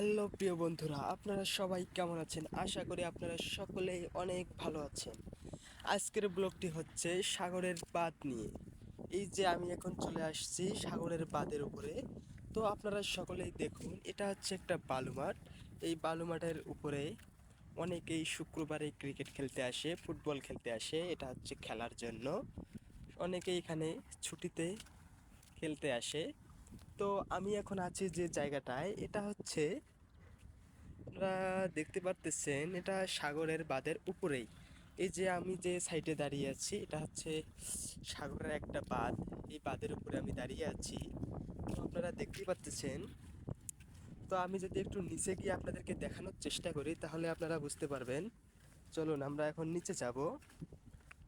Hello প্রিয় বন্ধুরা, আপনারা সবাই কেমন আছেন? আশা করি আপনারা সকলেই অনেক ভালো আছেন। আজকের ব্লগটি হচ্ছে সাগরের বাঁধ নিয়ে। এই যে আমি এখন চলে আসছি সাগরের বাঁধের উপরে। তো আপনারা সকলেই দেখুন, এটা হচ্ছে একটা বালু মাঠ। এই বালু মাঠের উপরে অনেকেই শুক্রবারে ক্রিকেট খেলতে আসে, ফুটবল খেলতে আসে। এটা হচ্ছে খেলার জন্য। অনেকেই এখানে ছুটিতে খেলতে আসে। তো আমি এখন আছি যে জায়গাটায়, এটা হচ্ছে আপনারা দেখতে পারতেছেন, এটা সাগরের বাঁধের উপরেই। এই যে আমি যে সাইডে দাঁড়িয়ে আছি, এটা হচ্ছে সাগরের একটা বাঁধ। এই বাঁধের উপরে আমি দাঁড়িয়ে আছি। তো আপনারা দেখতেই পারতেছেন। তো আমি যদি একটু নিচে গিয়ে আপনাদেরকে দেখানোর চেষ্টা করি, তাহলে আপনারা বুঝতে পারবেন। চলুন আমরা এখন নিচে যাব।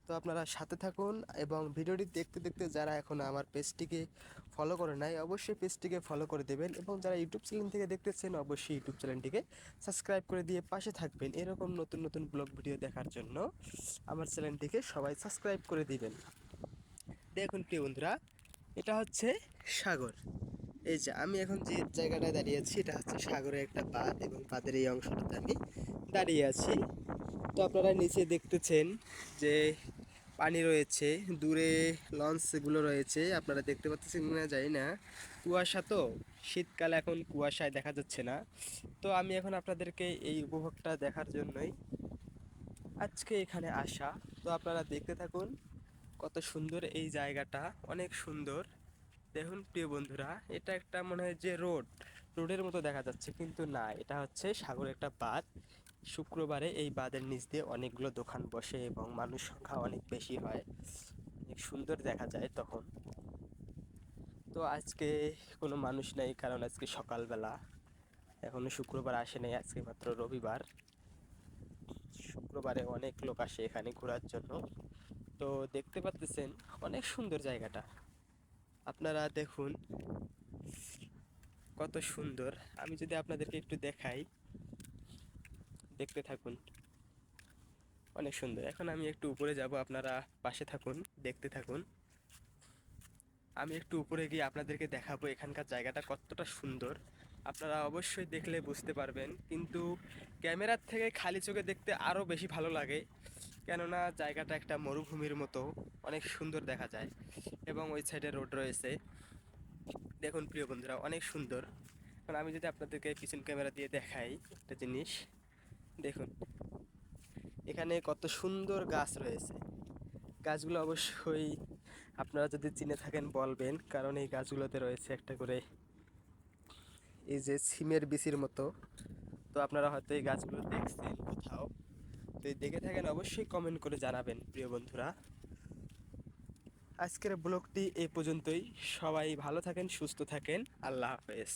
তো আপনারা সাথে থাকুন এবং ভিডিওটি দেখতে দেখতে যারা এখন আমার পেজটিকে ফলো করে নাই, অবশ্যই পেজটিকে ফলো করে দেবেন, এবং যারা ইউটিউব চ্যানেল থেকে দেখতেছেন অবশ্যই ইউটিউব চ্যানেলটিকে সাবস্ক্রাইব করে দিয়ে পাশে থাকবেন। এরকম নতুন নতুন ব্লগ ভিডিও দেখার জন্য আমার চ্যানেলটিকে সবাই সাবস্ক্রাইব করে দিবেন। দেখুন প্রিয় বন্ধুরা, এটা হচ্ছে সাগর। এই যে আমি এখন যে জায়গাটায় দাঁড়িয়ে আছি, এটা হচ্ছে সাগরের একটা বাঁধ, এবং বাঁধের এই অংশটাতে আমি দাঁড়িয়ে আছি। তো আপনারা নিচে দেখতেছেন যে পানি রয়েছে, দূরে লঞ্চগুলো রয়েছে। আপনারা দেখতে পাচ্ছেন না জানি না, কুয়াশা তো, শীতকালে এখন কুয়াশায় দেখা যাচ্ছে না। তো আমি এখন আপনাদেরকে এই উপভোগটা দেখার জন্যই আজকে এখানে আসা। তো আপনারা দেখতে থাকুন, কত সুন্দর এই জায়গাটা, অনেক সুন্দর। দেখুন প্রিয় বন্ধুরা, এটা একটা মনে হয় যে রোডের মতো দেখা যাচ্ছে, কিন্তু না, এটা হচ্ছে সাগরের একটা বাঁধ। শুক্রবারে এই বাঁধের নিচ দিয়ে অনেকগুলো দোকান বসে এবং মানুষ সংখ্যা অনেক বেশি হয়, অনেক সুন্দর দেখা যায় তখন। তো আজকে কোনো মানুষ নেই, কারণ আজকে সকালবেলা, এখনো শুক্রবার আসে নাই, আজকে মাত্র রবিবার। শুক্রবারে অনেক লোক আসে এখানে ঘোরার জন্য। তো দেখতে পাচ্ছেন অনেক সুন্দর জায়গাটা, আপনারা দেখুন কত সুন্দর। আমি যদি আপনাদেরকে একটু দেখাই, দেখতে থাকুন, অনেক সুন্দর। এখন আমি একটু উপরে যাব, আপনারা পাশে থাকুন, দেখতে থাকুন। আমি একটু উপরে গিয়ে আপনাদেরকে দেখাবো এখানকার জায়গাটা কতটা সুন্দর। আপনারা অবশ্যই দেখলে বুঝতে পারবেন, কিন্তু ক্যামেরার থেকে খালি চোখে দেখতে আরও বেশি ভালো লাগে, কেননা জায়গাটা একটা মরুভূমির মতো, অনেক সুন্দর দেখা যায়। এবং ওই সাইডে রোড রয়েছে। দেখুন প্রিয় বন্ধুরা, অনেক সুন্দর। এখন আমি যদি আপনাদেরকে পিছন ক্যামেরা দিয়ে দেখাই একটা জিনিস, দেখুন এখানে কত সুন্দর গাছ রয়েছে। গাছগুলো অবশ্যই আপনারা যদি চিনে থাকেন বলবেন, কারণ এই গাছগুলোতে রয়েছে একটা করে এই যে সিমের বিচির মতো। তো আপনারা হয়তো এই গাছগুলো দেখছেন কোথাও, তো দেখে থাকেন অবশ্যই কমেন্ট করে জানাবেন প্রিয় বন্ধুরা। আজকের ব্লগটি এই পর্যন্তই। সবাই ভালো থাকেন, সুস্থ থাকেন, আল্লাহ হাফেজ।